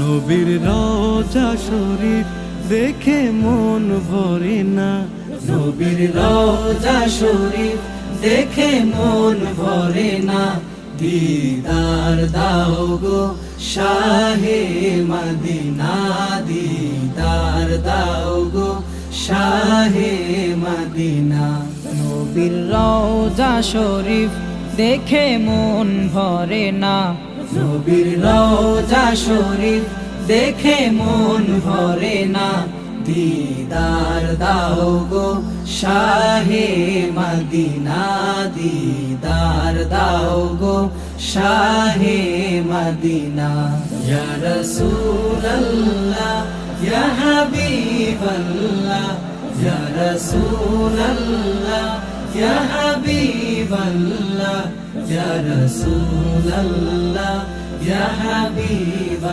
নবীর রওজা শরীফ দেখে মন ভরে না, নবীর রওজা শরীফ দেখে মন ভরে না। দিদার দাও গো শাহে মদিনা, দিদার দাও গো শাহে মদিনা। নবীর রওজা শরীফ দেখে মন ভরে না, নবীর রওজা শরীফ দেখে মন ভরে না। দিদার দাও গো শাহে মদিনা, দিদার দাও গো শাহে মদিনা। ইয়া রাসূলাল্লাহ ইয়া হাবিবাল্লাহ, ইয়া রাসূলাল্লাহ ইয়া হাবিবাল্লাহ, ইয়া রাসূলাল্লাহ ইয়া হাবিব